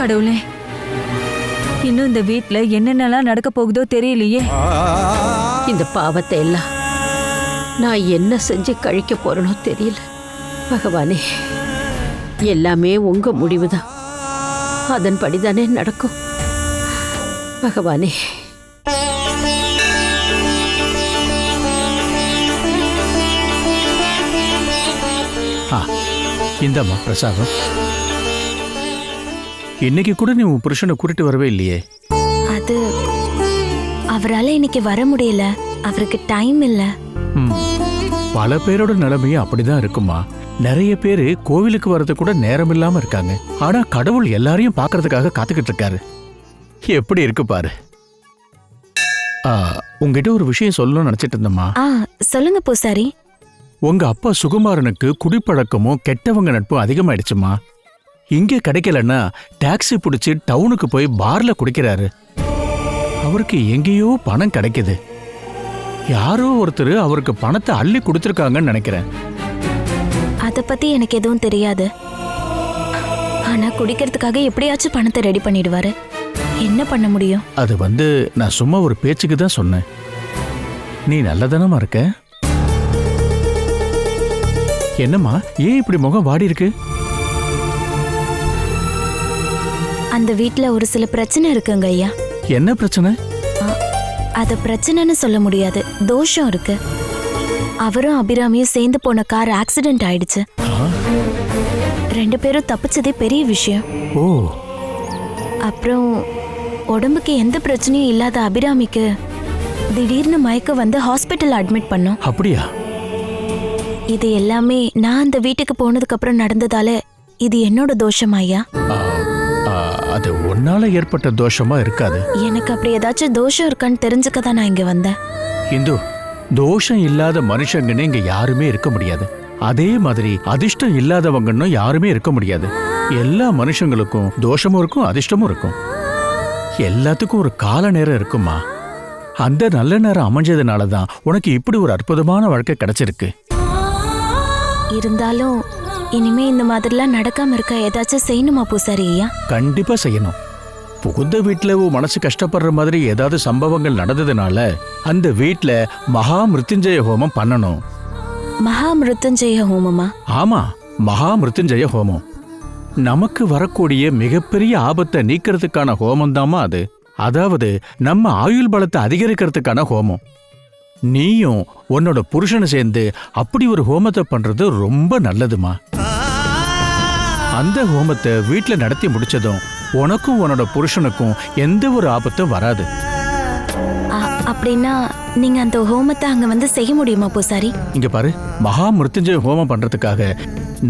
கடவுளே, இன்னும் இந்த வீட்ல என்னென்னலாம் நடக்க போகுதோ தெரியலையே. இந்த பாவத்தை எல்லாம் நான் என்ன செஞ்சு கழிக்க போறேனோ தெரியல. பகவானே, எல்லாமே உங்க முடிவுதான், அதன்படிதானே நடக்கும். பகவானே, இந்தம்மா பிரசாதம். இன்னைக்கு கூட நீ உன் புருஷனை கூட்டிட்டு வரவே இல்லையே. அது அவரால இன்னைக்கு வர முடியல, அவருக்கு டைம் இல்ல. பல பேரோட நிலைமையும் அப்படிதான் இருக்குமா. நிறைய பேரு கோவிலுக்கு வர்றது கூட நேரம் இல்லாம இருக்காங்க. ஆனா கடவுள் எல்லாரையும் பாக்குறதுக்காக காத்துக்கிட்டு இருக்காரு. எப்படி இருக்கு பாரு. உங்ககிட்ட ஒரு விஷயம் சொல்லணும்னு நினைச்சிட்டு இருந்தம்மா. சொல்லுங்க பூசாரி. உங்க அப்பா சுகுமாரனுக்கு குடிப்பழக்கமும் கெட்டவங்க நட்பும் அதிகமாயிடுச்சுமா. இங்கே கிடைக்கலன்னா டாக்ஸி பிடிச்சி டவுனுக்கு போய் பார்ல குடிக்கிறாரு. அவருக்கு எங்கேயோ பணம் கிடைக்குது. யாரோ ஒருத்தர் அவருக்கு பணத்தை அள்ளி கொடுத்துருக்காங்கன்னு நினைக்கிறேன். அத பத்தி எனக்கு எதுவும் தெரியாது. ஆனா குடிக்கிறதுக்காக எப்படியாச்சும் பணத்தை ரெடி பண்ணிடுவாரு. என்ன பண்ண முடியும்? அது நான் சும்மா ஒரு பேச்சுக்கு தான் சொன்னேன். நீ நல்லதானமா இருக்க? என்னம்மா, ஏன் இப்படி முகம் வாடி இருக்கு? அந்த வீட்ல ஒரு சில பிரச்சனை இருக்குங்க ஐயா. என்ன பிரச்சனை? அத பிரச்சனைன்னு சொல்ல முடியாது, தோஷம் இருக்கு. அவரும் அபிராமியும் சேர்ந்து போன கார் ஆக்சிடென்ட் ஆயிடுச்சு. 2 பேரும் தப்பிச்சதே பெரிய விஷயம். ஓ. அப்புறம் உடம்புக்கு எந்த பிரச்சனையும் இல்லாத அபிராமிக்கு திடீர்னு மயக்கம் வந்து ஹாஸ்பிட்டல் அட்மிட் பண்ணோம். அப்படியா? இது எல்லாமே நான் அந்த வீட்டுக்கு போனதுக்கு அப்புறம் நடந்ததால இது என்னோட தோஷம் ஐயா. அது ஒன்னால ஏற்பட்ட தோஷமா இருக்காது. எனக்கு அப்படி ஏதாச்சும் தோஷம் இருக்கான்னு தெரிஞ்சுக்க தான் நான் இங்க வந்தேன். இந்து, தோஷம் இல்லாத மனுஷங்கன்னு இங்க யாருமே இருக்க முடியாது. அதே மாதிரி அதிர்ஷ்டம் இல்லாதவங்கன்னு யாருமே இருக்க முடியாது. எல்லா மனுஷங்களுக்கும் தோஷமும் இருக்கும், அதிர்ஷ்டமும் இருக்கும். எல்லாத்துக்கும் ஒரு கால நேரம் இருக்குமா. அந்த நல்ல நேரம் அமைஞ்சதுனாலதான் உனக்கு இப்படி ஒரு அற்புதமான வாழ்க்கை கிடைச்சிருக்கு. இருந்தாலும் இனிமே இந்த மாதிரிலாம் நடக்காம இருக்க ஏதாச்சும் செய்யணுமா பூசாரி ஐயா? கண்டிப்பா செய்யணும். புகுந்த வீட்டுல மனசு கஷ்டப்படுற மாதிரி ஏதாவது சம்பவங்கள் நடந்ததுனால அந்த வீட்டுல மகா மிருத்யுஞ்சய ஹோமம் பண்ணணும். மகா மிருத்யுஞ்சய ஹோமமா? ஆமா, மகா மிருத்யுஞ்சய ஹோமம். நமக்கு வரக்கூடிய மிகப்பெரிய ஆபத்தை நீக்கிறதுக்கான ஹோமம் தாமா அது. அதாவது நம்ம ஆயுள் பலத்தை அதிகரிக்கிறதுக்கான ஹோமம். நீயும் உன்னோட புருஷனை சேர்ந்து அப்படி ஒரு ஹோமத்தை பண்றது ரொம்ப நல்லதுமா. அந்த ஹோமத்தை வீட்டுல நடத்தி முடிச்சதும் உனக்கும் உன்னோட புருஷனுக்கும் எந்த ஒரு ஆபத்தும் வராது. அப்படின்னா நீங்க அந்த ஹோமத்தை அங்க வந்து செய்ய முடியுமா பூசாரி? இங்க பாரு, மகா மிருத்யுஞ்சய ஹோமம் பண்றதுக்காக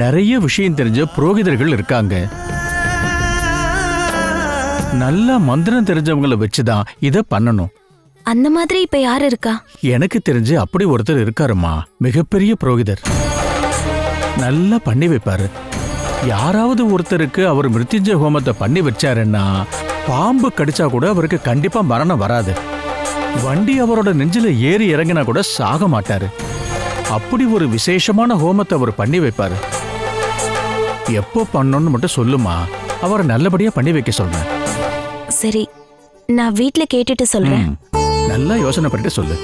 நிறைய விஷயம் தெரிஞ்ச புரோகிதர்கள் இருக்காங்க. நல்ல மந்திரம் தெரிஞ்சவங்களை வச்சுதான் இத பண்ணணும். அந்த மாதிரி இப்ப யாரு இருக்கா? எனக்கு தெரிஞ்சு அப்படி ஒருத்தர் இருக்காருமா, மிகப்பெரிய புரோகிதர். நல்லா பண்ணி வைப்பாரு. யாராவது ஒருத்தருக்கு அவர் மிருத்யுஞ்சய ஹோமத்தை பண்ணி வச்சாருன்னா பாம்பு கடிச்சா கூட அவருக்கு கண்டிப்பா மரணம் வராது. வண்டி அவரோட நெஞ்சில ஏறி இறங்கினா கூட சாக மாட்டாரு. அப்படி ஒரு விசேஷமான ஹோமத்தை அவர் பண்ணி வைப்பாரு. எப்போ பண்ணணும்னு மட்டும் சொல்லுமா, அவரை நல்லபடியா பண்ணி வைக்க சொல்றேன். சரி, நான் வீட்ல கேட்டுட்டு சொல்றேன். நல்லா யோசனை பண்ணிட்டு சொல்லு.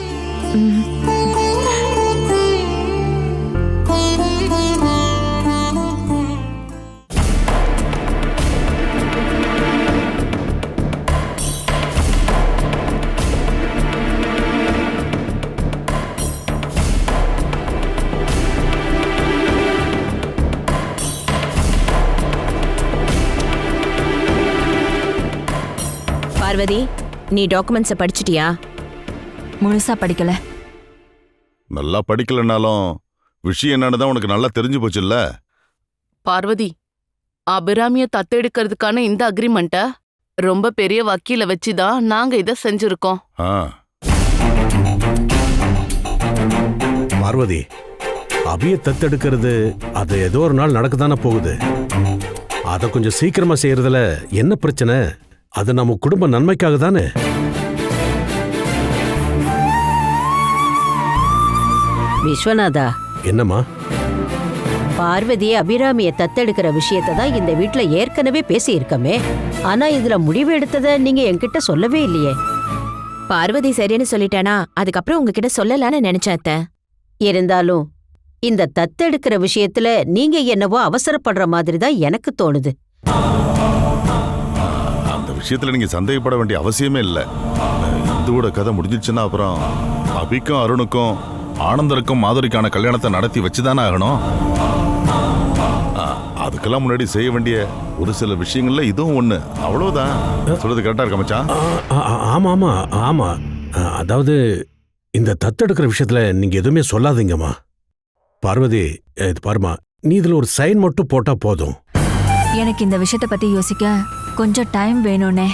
பார்வதி, நீ டாக்குமெண்ட்ஸை படிச்சிட்டியா? முழுசா படிக்கல. நல்லா படிக்கலனாலும் விஷயம் என்னன்னு உனக்கு நல்லா தெரிஞ்சு போச்சுல்ல. பார்வதி, அபிராமிய தத்தெடுக்கிறதுக்கான இந்த அக்ரிமெண்ட்ட ரொம்ப பெரிய வக்கீல வச்சுதான் நாங்க இத செஞ்சிருக்கோம். பார்வதி, அபிய தத்தெடுக்கிறது அது ஏதோ ஒரு நாள் நடக்கத்தானே போகுது. அதை கொஞ்சம் சீக்கிரமா செய்யறதுல என்ன பிரச்சனை? அது நம்ம குடும்ப நன்மைக்காக தானே. விஸ்வநாதா, என்னம்மா? பார்வதி அபிராமிய தத்தெடுக்கிற விஷயத்தை தான் இந்த வீட்ல ஏற்கனவே பேசியிருக்கமே. ஆனா இதுல முடிவு எடுத்ததை நீங்க என்கிட்ட சொல்லவே இல்லையே. பார்வதி சரின்னு சொல்லிட்டானா அதுக்கப்புறம் உங்ககிட்ட சொல்லலான்னு நினைச்சேன் அத்தை. இருந்தாலும் இந்த தத்தெடுக்கிற விஷயத்துல நீங்க என்னவோ அவசரப்படுற மாதிரி தான் எனக்கு தோணுது. அந்த விஷயத்துல நீங்க சந்தேகப்பட வேண்டிய அவசியமே இல்ல. இந்துவோட கதை முடிஞ்சிச்சுன்னா அப்புறம் அபிக்கும் அருணுக்கும் ஆனந்தருக்கும் மாதுரிக்கான கல்யாணத்தை நடத்தி வச்சுதானே ஆகணும். அதுக்கெல்லாம் முன்னாடி செய்ய வேண்டிய ஒரு சில விஷயங்கள்ல இதுவும் ஒண்ணு. அவ்வளவுதான். சொல்றது கரெக்டா இருக்க மச்சான்? ஆமா ஆமா ஆமா. அதாவது இந்த தத்தெடுக்கிற விஷயத்துல நீங்க எதுவுமே சொல்லாதீங்கம்மா. பார்வதி, இது பாருமா, நீ இதுல ஒரு சைன் மட்டும் போட்டா போதும். எனக்கு இந்த விஷயத்தை பத்தி யோசிக்க கொஞ்சம் டைம் வேணும்னே.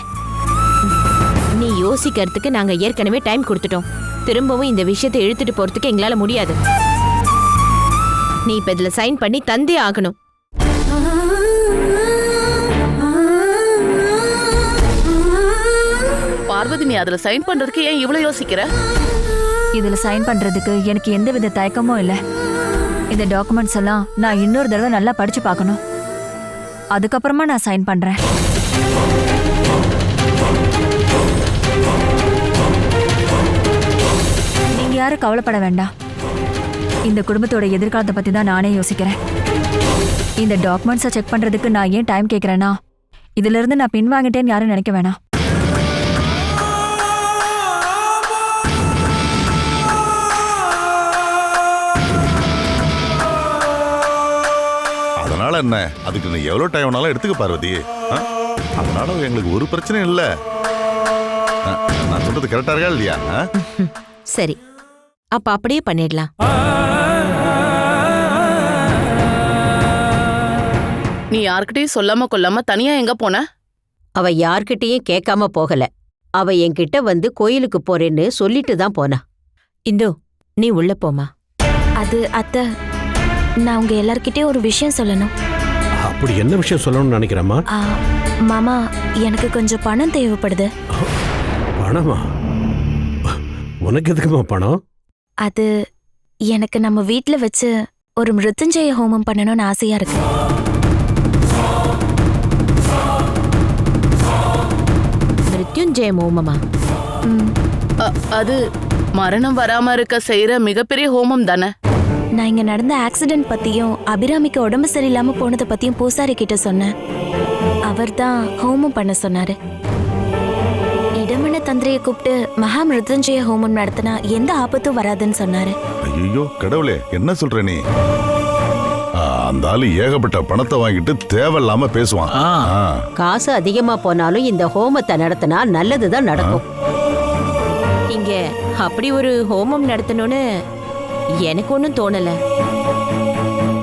நீ யோசிக்கிறதுக்கு நாங்க ஏற்கனவே டைம் கொடுத்துட்டோம். திரும்பவும் இந்த விஷயத்தை இழுத்துட்டு போறதுக்கு எங்களால முடியாது. நீ இப்ப இதுல சைன் பண்ணி தந்தே ஆகணும். பார்வதி, நீ அதுல சைன் பண்றதுக்கு ஏன் இவ்வளவு யோசிக்கிற? இதுல சைன் பண்றதுக்கு எனக்கு எந்தவித தயக்கமும் இல்ல. இந்த டாக்குமெண்ட்ஸ் எல்லாம் நான் இன்னொரு தடவை நல்லா படிச்சு பார்க்கணும். அதுக்கப்புறமா நான் சைன் பண்றேன். நீங்க யாரும் கவலைப்பட வேண்டாம். இந்த குடும்பத்தோட எதிர்காலத்தை பத்தி தான் நானே யோசிக்கிறேன். இந்த டாக்குமெண்ட்ஸை செக் பண்றதுக்கு நான் ஏன் டைம் கேட்கறேன்னா, இதுல இருந்து நான் பின்வாங்கிட்டேன்னு யாரும் நினைக்க வேணாம். அதனால என்ன, அதுக்கு நீ எவ்வளவு டைம் வேணாலும் எடுத்துக்க பார்வதி. அதனால எங்களுக்கு ஒரு பிரச்சனையும் இல்ல. நான் சொல்றது கரெக்டா இருக்கா இல்லையா? சரி, அப்ப அப்படியே பண்ணிடலாம். நீ யார்கிட்டயும் சொல்லாம கொல்லாம தனியா எங்க போன? அவ யார்கிட்டயும் கேட்காம போகல. அவ என்கிட்ட வந்து கோயிலுக்கு போறேன்னு சொல்லிட்டு தான் போனா. இந்து, நீ உள்ள போமா. அது அத்தை, நான் உங்க எல்லார்கிட்டயும் ஒரு விஷயம் சொல்லணும். அப்படி என்ன விஷயம் சொல்லணும்னு நினைக்கிறேம்மா? மாமா, எனக்கு கொஞ்சம் பணம் தேவைப்படுது. பணமா? உனக்கு எதுக்குமா பணம்? அது எனக்கு நம்ம வீட்ல வச்சு ஒரு மிருத்யுஞ்சய ஹோமம் பண்ணணும்னு ஆசையா இருக்கு. மிருத்யுஞ்சய ஹோமமா? அது மரணம் வராம இருக்க செய்யற மிகப்பெரிய ஹோமம் தானே. நான் இங்க நடந்த ஆக்சிடென்ட் பத்தியும் அபிராமிக்கு உடம்பு சரியில்லாம போனதை பத்தியும் பூசாரி கிட்ட சொன்னேன். அவர் தான் ஹோமம் பண்ண சொன்னாரு. இடமன தந்திரையை கூப்பிட்டு மகா மிருத்யுஞ்சய ஹோமம் நடத்தினா எந்த ஆபத்தும் வராதுன்னு சொன்னாரு. ஐயோ கடவுளே, என்ன சொல்ற நீ? அந்த ஆளு ஏகப்பட்ட பணத்தை வாங்கிட்டு தேவையில்லாம பேசுவான். காசு அதிகமா போனாலும் இந்த ஹோமத்தை நடத்தினா நல்லதுதான் நடக்கும். இங்க அப்படி ஒரு ஹோமம் நடத்தணும்னு எனக்கு ஒன்னும் தோணல.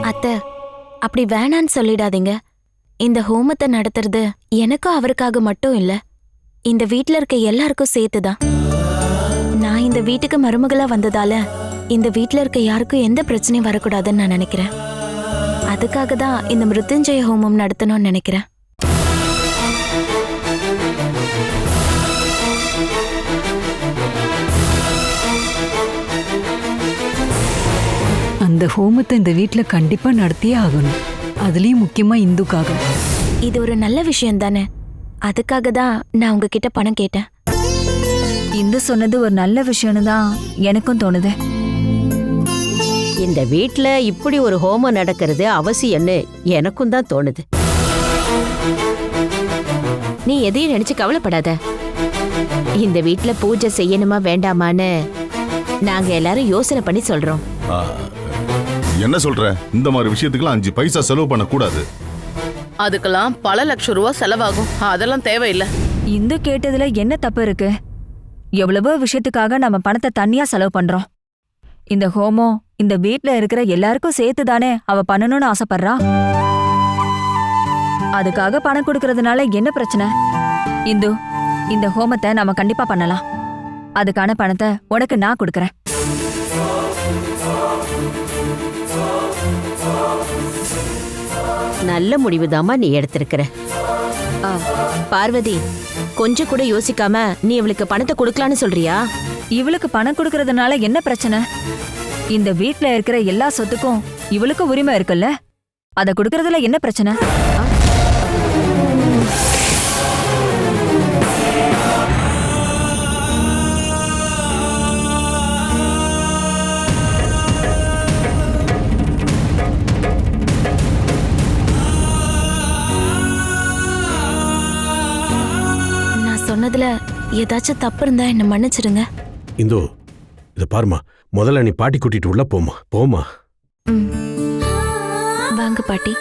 அத்தை, அப்படி வேணான்னு சொல்லிடாதீங்க. இந்த ஹோமத்தை நடத்துறது எனக்கும் அவருக்காக மட்டும் இல்ல, இந்த வீட்ல இருக்க எல்லாருக்கும் சேர்த்துதான். நான் இந்த வீட்டுக்கு மருமகளா வந்ததால இந்த வீட்ல இருக்க யாருக்கும் எந்த பிரச்சனையும் வரக்கூடாதுன்னு நான் நினைக்கிறேன். அதுக்காக தான் இந்த மிருத்யுஞ்சய ஹோமம் நடத்தணும்னு நினைக்கிறேன். அந்த ஹோமத்தை இந்த வீட்ல கண்டிப்பா நடத்தியே ஆகணும். அதுலயும் முக்கியமா இந்துக்காக. இது ஒரு நல்ல விஷயம் தானே, அதுக்காக தான் நான் உங்ககிட்ட பணம் கேட்டேன். இந்து சொன்னது ஒரு நல்ல விஷயம்னு தான் எனக்கும் தோணுது. இந்த வீட்ல இப்படி ஒரு ஹோமம் நடக்கிறது அவசியம்னு எனக்கும் தான் தோணுது. நீ எதையும் நினைச்சு கவலைப்படாத. இந்த வீட்ல பூஜை செய்யணுமா வேண்டாமான்னு நாங்க எல்லாரும் யோசனை பண்ணி சொல்றோம். என்ன சொல்ற? இந்த மாதிரி விஷயத்துக்குலாம் 5 பைசா செலவு பண்ண கூடாது. அதுக்கெல்லாம் பல லட்சம் ரூபாய் செலவாகும். அதெல்லாம் தேவையில்லை. இந்து கேட்டதுல என்ன தப்பு இருக்கு? எவ்வளவோ விஷயத்துக்காக நம்ம பணத்தை தனியா செலவு பண்றோம். இந்த ஹோமம் இந்த வீட்ல இருக்கிற எல்லாருக்கும் சேர்த்து தானே அவ பண்ணணும்னு ஆசைப்படுறா. அதுக்காக பணம் கொடுக்கறதுனால என்ன பிரச்சனை? இந்து, இந்த ஹோமத்தை நாம கண்டிப்பா பண்ணலாம். அதுக்கான பணத்தை உனக்கு நான் கொடுக்கறேன். நல்ல முடிவுதாம்மா நீ எடுத்திருக்கிற. பார்வதி, கொஞ்சம் கூட யோசிக்காம நீ இவளுக்கு பணத்தை கொடுக்கலான்னு சொல்றியா? இவளுக்கு பணம் கொடுக்கறதுனால என்ன பிரச்சனை? இந்த வீட்ல இருக்கிற எல்லா சொத்துக்கும் இவளுக்கு உரிமை இருக்குல்ல? அதை கொடுக்கறதுல என்ன பிரச்சனை? நான் சொன்னதுல ஏதாச்சும் தப்பு இருந்தா என்ன மன்னிச்சிடுங்க. இந்தோ இத பாருமா, முதல்ல நீ பாட்டி கூட்டிட்டு உள்ள போமா. போமா. வாங்க பாட்டி.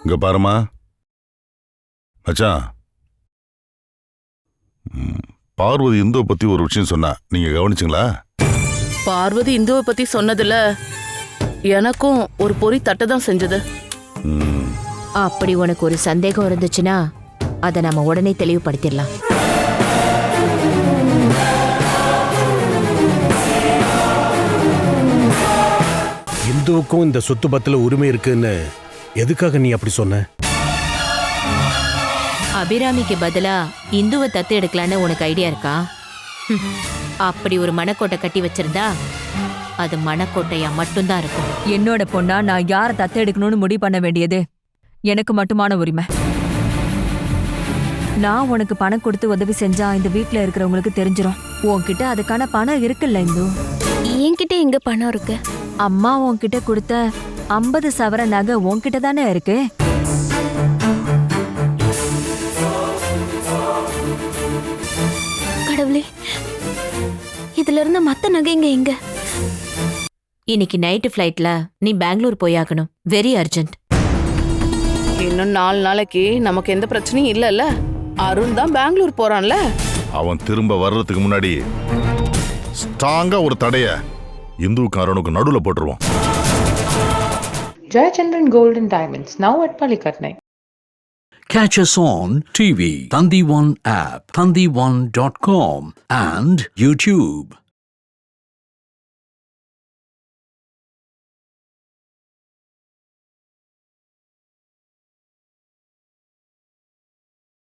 இங்க பாருமா மச்சான், பார்வதி இந்துவை பத்தி ஒரு விஷயம் சொன்னா, நீங்க கவனிச்சிங்களா? பார்வதி இந்துவை பத்தி சொன்னதுல எனக்கும் ஒரு பொறி தட்ட தான் செஞ்சது. அப்படி உனக்கு ஒரு சந்தேகம் இருந்துச்சுன்னா அதை நம்ம உடனே தெளிவுபடுத்திடலாம். இந்துவுக்கும் இந்த சொத்து பத்துல உரிமை இருக்குன்னு எதுக்காக நீ அப்படி சொன்ன? அபிராமிக்கு பதிலா இந்துவை தத்து எடுக்கலான்னு உனக்கு ஐடியா இருக்கா? அப்படி ஒரு மனக்கோட்டை கட்டி வச்சிருந்தா அது மனக்கோட்டையா மட்டும்தான் இருக்கும். என்னோட பொண்ணா நான் யாரை தத்து எடுக்கணும்னு முடிவு பண்ண வேண்டியது எனக்கு மட்டுமான உரிமை. நான் உனக்கு பணம் கொடுத்து உதவி செஞ்சா இந்த வீட்ல இருக்கிறவங்களுக்கு தெரிஞ்சிரும். உன்கிட்ட அதுக்கான பணம் இருக்குல்ல இந்து? என்கிட்ட எங்க பணம் இருக்கு? அம்மா உன்கிட்ட கொடுத்த 50 சவர நகை உன்கிட்ட தானே இருக்கு. கடவுளே, இதுல இருந்த மத்த நகைங்க எங்க? இன்னைக்கு நைட்டு ஃப்ளைட்ல நீ பெங்களூர் போயாகணும். Very urgent. இன்னும் 4 நாளைக்கு நமக்கு எந்த பிரச்சனையும் இல்லைல்ல. அருண் தான் பெங்களூர் போறான்ல. அவன் திரும்ப வர்றதுக்கு முன்னாடி ஸ்ட்ராங்கா ஒரு தடைய இந்துவுக்கு அருணுக்கு நடுவுல போட்டுருவான். Jayachandran Gold and Diamonds, now at Palikatnai. Catch us on TV, Thandivan app, thandivan.com and YouTube.